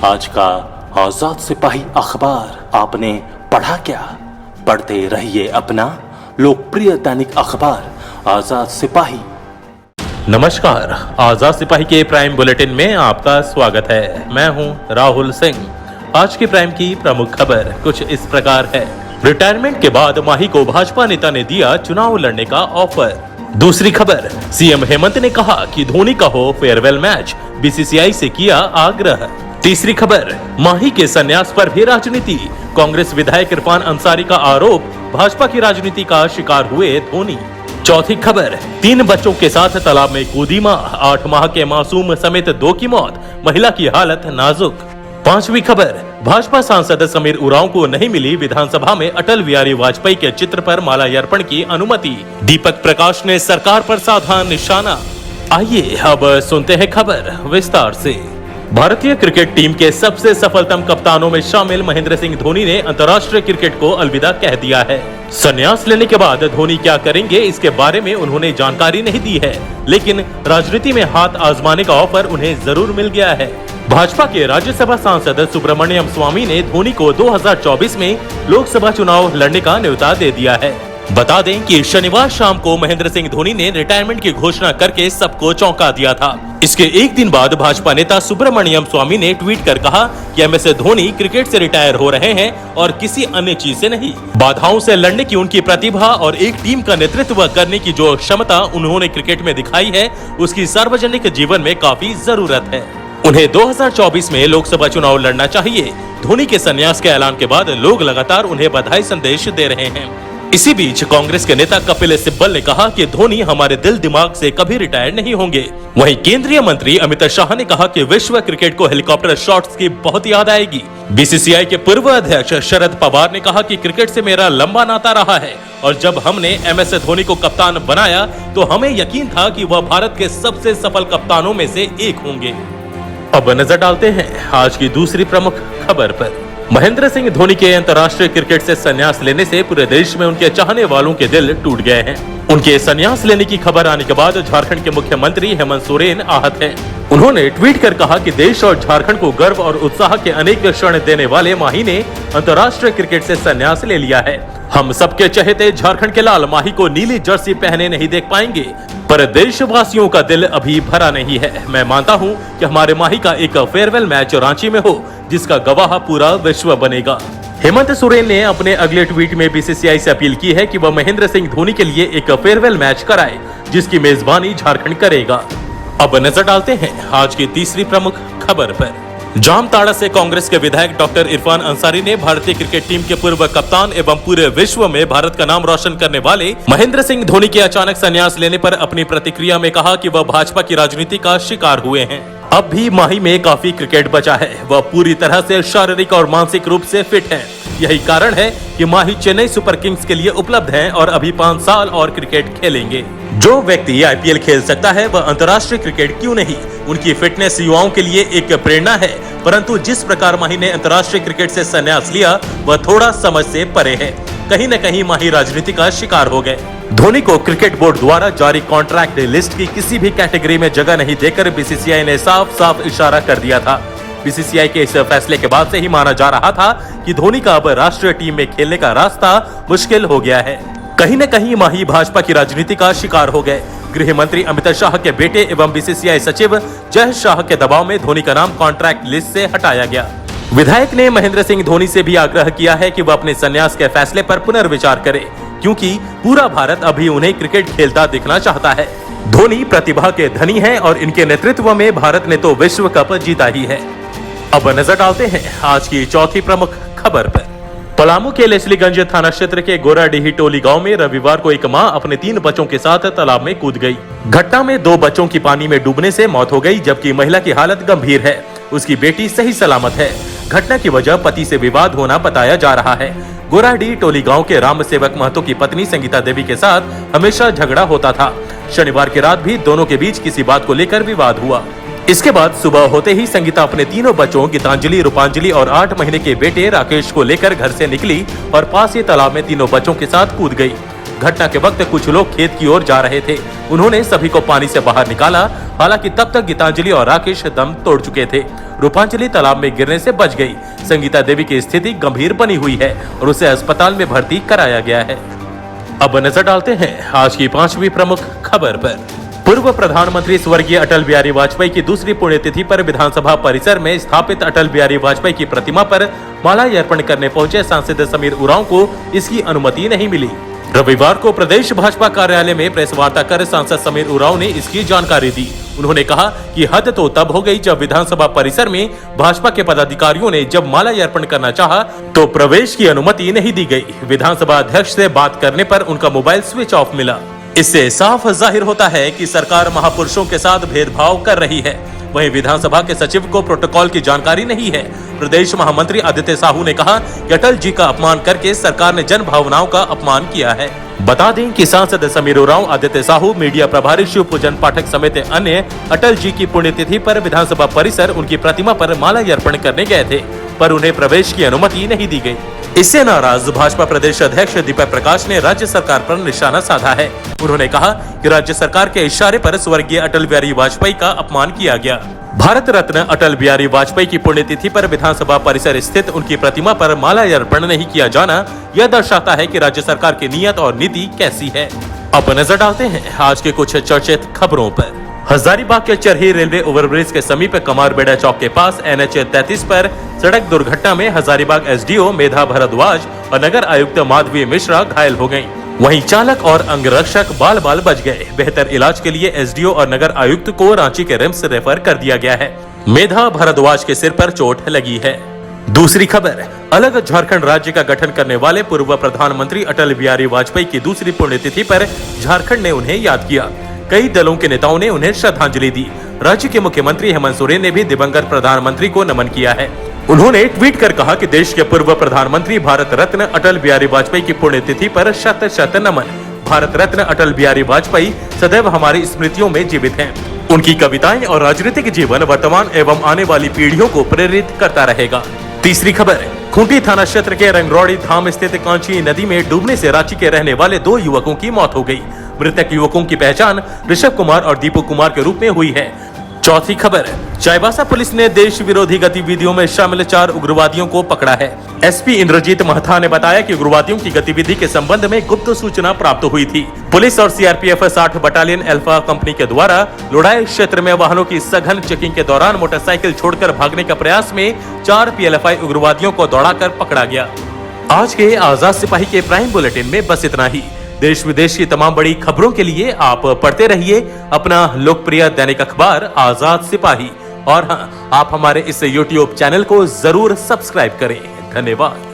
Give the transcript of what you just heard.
आज का आजाद सिपाही अखबार आपने पढ़ा क्या? पढ़ते रहिए अपना लोकप्रिय दैनिक अखबार आजाद सिपाही। नमस्कार, आजाद सिपाही के प्राइम बुलेटिन में आपका स्वागत है। मैं हूं राहुल सिंह। आज की प्राइम की प्रमुख खबर कुछ इस प्रकार है। रिटायरमेंट के बाद माही को भाजपा नेता ने दिया चुनाव लड़ने का ऑफर। दूसरी खबर, सीएम हेमंत ने कहा कि धोनी का हो फेयरवेल मैच, बीसीसीआई से किया आग्रह। तीसरी खबर, माही के संन्यास पर भी राजनीति, कांग्रेस विधायक इरफान अंसारी का आरोप, भाजपा की राजनीति का शिकार हुए धोनी। चौथी खबर, 3 बच्चों के साथ तालाब में कूदी मां, 8 माह के मासूम समेत 2 की मौत, महिला की हालत नाजुक। पांचवी खबर, भाजपा सांसद समीर उरांव को नहीं मिली विधानसभा में अटल बिहारी वाजपेयी के चित्र पर माल्यार्पण की अनुमति, दीपक प्रकाश ने सरकार पर साधा निशाना। आइए अब सुनते हैं खबर विस्तार से। भारतीय क्रिकेट टीम के सबसे सफलतम कप्तानों में शामिल महेंद्र सिंह धोनी ने अंतर्राष्ट्रीय क्रिकेट को अलविदा कह दिया है। संन्यास लेने के बाद धोनी क्या करेंगे इसके बारे में उन्होंने जानकारी नहीं दी है, लेकिन राजनीति में हाथ आजमाने का ऑफर उन्हें जरूर मिल गया है। भाजपा के राज्यसभा सांसद सुब्रमण्यम स्वामी ने धोनी को 2024 में लोकसभा चुनाव लड़ने का न्योता दे दिया है। बता दें कि शनिवार शाम को महेंद्र सिंह धोनी ने रिटायरमेंट की घोषणा करके सबको चौंका दिया था। इसके एक दिन बाद भाजपा नेता सुब्रमण्यम स्वामी ने ट्वीट कर कहा कि एमएस धोनी क्रिकेट से रिटायर हो रहे हैं और किसी अन्य चीज से नहीं। बाधाओं से लड़ने की उनकी प्रतिभा और एक टीम का नेतृत्व करने की जो क्षमता उन्होंने क्रिकेट में दिखाई है, उसकी सार्वजनिक जीवन में काफी जरूरत है। उन्हें 2024 में लोकसभा चुनाव लड़ना चाहिए। धोनी के संन्यास के ऐलान के बाद लोग लगातार उन्हें बधाई संदेश दे रहे हैं। इसी बीच कांग्रेस के नेता कपिल सिब्बल ने कहा कि धोनी हमारे दिल दिमाग से कभी रिटायर नहीं होंगे। वहीं केंद्रीय मंत्री अमित शाह ने कहा कि विश्व क्रिकेट को हेलीकॉप्टर शॉट्स की बहुत याद आएगी। बीसीसीआई के पूर्व अध्यक्ष शरद पवार ने कहा कि क्रिकेट से मेरा लंबा नाता रहा है और जब हमने एमएस धोनी को कप्तान बनाया तो हमें यकीन था कि वह भारत के सबसे सफल कप्तानों में से एक होंगे। अब नजर डालते हैं आज की दूसरी प्रमुख खबर पर। महेंद्र सिंह धोनी के अंतर्राष्ट्रीय क्रिकेट से संन्यास लेने से पूरे देश में उनके चाहने वालों के दिल टूट गए हैं। उनके संन्यास लेने की खबर आने के बाद झारखंड के मुख्यमंत्री हेमंत सोरेन आहत हैं। उन्होंने ट्वीट कर कहा कि देश और झारखंड को गर्व और उत्साह के अनेक क्षण देने वाले माही ने अंतर्राष्ट्रीय क्रिकेट से संन्यास ले लिया है। हम सबके चहेते झारखंड के लाल माही को नीली जर्सी पहने नहीं देख पाएंगे, पर देशवासियों का दिल अभी भरा नहीं है। मैं मानता हूं कि हमारे माही का एक फेयरवेल मैच रांची में हो, जिसका गवाह पूरा विश्व बनेगा। हेमंत सोरेन ने अपने अगले ट्वीट में बीसीसीआई से अपील की है कि वह महेंद्र सिंह धोनी के लिए एक फेयरवेल मैच कराए, जिसकी मेजबानी झारखंड करेगा। अब नजर डालते हैं आज की तीसरी प्रमुख खबर पर। जामताड़ा से कांग्रेस के विधायक डॉक्टर इरफान अंसारी ने भारतीय क्रिकेट टीम के पूर्व कप्तान एवं पूरे विश्व में भारत का नाम रोशन करने वाले महेंद्र सिंह धोनी के अचानक संन्यास लेने पर अपनी प्रतिक्रिया में कहा कि वह भाजपा की राजनीति का शिकार हुए हैं। अब भी माही में काफी क्रिकेट बचा है। वह पूरी तरह से शारीरिक और मानसिक रूप से फिट हैं। यही कारण है कि माही चेन्नई सुपर किंग्स के लिए उपलब्ध हैं और अभी 5 साल और क्रिकेट खेलेंगे। जो व्यक्ति आईपीएल खेल सकता है वह अंतर्राष्ट्रीय क्रिकेट क्यों नहीं? उनकी फिटनेस युवाओं के लिए एक प्रेरणा है, परंतु जिस प्रकार माही ने अंतर्राष्ट्रीय क्रिकेट से संन्यास लिया वह थोड़ा समझ से परे है। कहीं न कहीं माही राजनीति का शिकार हो गए। धोनी को क्रिकेट बोर्ड द्वारा जारी कॉन्ट्रैक्ट लिस्ट की किसी भी कैटेगरी में जगह नहीं देकर बीसीसीआई ने साफ साफ इशारा कर दिया था। बीसीसीआई के इस फैसले के बाद से ही माना जा रहा था कि धोनी का अब राष्ट्रीय टीम में खेलने का रास्ता मुश्किल हो गया है। कहीं न कहीं माही भाजपा की राजनीति का शिकार हो गए। गृह मंत्री अमित शाह के बेटे एवं बीसीसीआई सचिव जय शाह के दबाव में धोनी का नाम कॉन्ट्रैक्ट लिस्ट से हटाया गया। विधायक ने महेंद्र सिंह धोनी से भी आग्रह किया है कि वह अपने संन्यास के फैसले पर पुनर्विचार करे, क्योंकि पूरा भारत अभी उन्हें क्रिकेट खेलता दिखना चाहता है। धोनी प्रतिभा के धनी हैं और इनके नेतृत्व में भारत ने तो विश्व कप जीता ही है। अब नजर डालते हैं आज की चौथी प्रमुख खबर पर। पलामू के लेस्लीगंज थाना क्षेत्र के गोराडीही टोली गांव में रविवार को एक मां अपने 3 बच्चों के साथ तालाब में कूद गई। घटना में 2 बच्चों की पानी में डूबने से मौत हो गई, जबकि महिला की हालत गंभीर है। उसकी बेटी सही सलामत है। घटना की वजह पति से विवाद होना बताया जा रहा है। गोराडीही टोली गांव के राम सेवक महतो की पत्नी संगीता देवी के साथ हमेशा झगड़ा होता था। शनिवार की रात भी दोनों के बीच किसी बात को लेकर विवाद हुआ। इसके बाद सुबह होते ही संगीता अपने 3 बच्चों गीतांजलि, रूपांजलि और 8 महीने के बेटे राकेश को लेकर घर से निकली और पास ही तालाब में 3 बच्चों के साथ कूद गई। घटना के वक्त कुछ लोग खेत की ओर जा रहे थे। उन्होंने सभी को पानी से बाहर निकाला। हालांकि तब तक गीतांजलि और राकेश दम तोड़ चुके थे। रूपांजलि तालाब में गिरने से बच गई। संगीता देवी की स्थिति गंभीर बनी हुई है और उसे अस्पताल में भर्ती कराया गया है। अब नजर डालते हैं आज की 5वीं प्रमुख खबर पर। पूर्व प्रधानमंत्री स्वर्गीय अटल बिहारी वाजपेयी की दूसरी पुण्यतिथि पर विधानसभा परिसर में स्थापित अटल बिहारी वाजपेयी की प्रतिमा पर माल्यार्पण करने पहुंचे सांसद समीर उरांव को इसकी अनुमति नहीं मिली। रविवार को प्रदेश भाजपा कार्यालय में प्रेस वार्ता कर सांसद समीर उरांव ने इसकी जानकारी दी। उन्होंने कहा कि हद तो तब हो गई जब विधानसभा परिसर में भाजपा के पदाधिकारियों ने जब माल्यार्पण करना चाहा तो प्रवेश की अनुमति नहीं दी गई। विधानसभा अध्यक्ष से बात करने पर उनका मोबाइल स्विच ऑफ मिला। इससे साफ जाहिर होता है कि सरकार महापुरुषों के साथ भेदभाव कर रही है। वहीं विधानसभा के सचिव को प्रोटोकॉल की जानकारी नहीं है। प्रदेश महामंत्री आदित्य साहू ने कहा कि अटल जी का अपमान करके सरकार ने जन भावनाओं का अपमान किया है। बता दें कि सांसद समीर उरांव, आदित्य साहू, मीडिया प्रभारी शिव पूजन पाठक समेत अन्य अटल जी की पुण्यतिथि पर विधानसभा परिसर उनकी प्रतिमा पर माल्यार्पण करने गए थे, पर उन्हें प्रवेश की अनुमति नहीं दी गई। इससे नाराज भाजपा प्रदेश अध्यक्ष दीपक प्रकाश ने राज्य सरकार पर निशाना साधा है। उन्होंने कहा कि राज्य सरकार के इशारे पर स्वर्गीय अटल बिहारी वाजपेयी का अपमान किया गया। भारत रत्न अटल बिहारी वाजपेयी की पुण्यतिथि पर विधानसभा परिसर स्थित उनकी प्रतिमा पर माल्यार्पण नहीं किया जाना यह दर्शाता है कि राज्य सरकार की नीयत और नीति कैसी है। अब नजर डालते हैं आज के कुछ चर्चित खबरों पर। हजारीबाग के चरही रेलवे ओवरब्रिज के समीप कमारबेड़ा चौक के पास NH 33 पर सड़क दुर्घटना में हजारीबाग SDO मेधा भारद्वाज और नगर आयुक्त माधवी मिश्रा घायल हो गयीं। वहीं चालक और अंगरक्षक बाल बाल बच गए। बेहतर इलाज के लिए SDO और नगर आयुक्त को रांची के रिम्स रेफर कर दिया गया है। मेधा भारद्वाज के सिर पर चोट लगी है। दूसरी खबर, अलग झारखंड राज्य का गठन करने वाले पूर्व प्रधानमंत्री अटल बिहारी वाजपेयी की दूसरी पुण्यतिथि पर झारखंड ने उन्हें याद किया। कई दलों के नेताओं ने उन्हें श्रद्धांजलि दी। राज्य के मुख्यमंत्री हेमंत सोरेन ने भी दिवंगत प्रधानमंत्री को नमन किया है। उन्होंने ट्वीट कर कहा कि देश के पूर्व प्रधानमंत्री भारत रत्न अटल बिहारी वाजपेयी की पुण्यतिथि पर शत शत नमन। भारत रत्न अटल बिहारी वाजपेयी सदैव हमारी स्मृतियों में जीवित हैं। उनकी कविताएं और राजनीतिक जीवन वर्तमान एवं आने वाली पीढ़ियों को प्रेरित करता रहेगा। तीसरी खबर, खूंटी थाना क्षेत्र के रंगरौड़ी धाम स्थित कांची नदी में डूबने से रांची के रहने वाले 2 युवकों की मौत हो गई। मृतक युवकों की पहचान ऋषभ कुमार और दीपू कुमार के रूप में हुई है। चौथी खबर, चाईबासा पुलिस ने देश विरोधी गतिविधियों में शामिल 4 उग्रवादियों को पकड़ा है। SP इंद्रजीत महथा ने बताया कि उग्रवादियों की गतिविधि के संबंध में गुप्त सूचना प्राप्त हुई थी। पुलिस और CRPF 60 बटालियन अल्फा कंपनी के द्वारा लोड़ाई क्षेत्र में वाहनों की सघन चेकिंग के दौरान मोटरसाइकिल छोड़कर भागने का प्रयास में 4 PLFI उग्रवादियों को दौड़ाकर पकड़ा गया। आज के आजाद सिपाही के प्राइम बुलेटिन में बस इतना ही। देश विदेश की तमाम बड़ी खबरों के लिए आप पढ़ते रहिए अपना लोकप्रिय दैनिक अखबार आजाद सिपाही। और हाँ, आप हमारे इस YouTube चैनल को जरूर सब्सक्राइब करें। धन्यवाद।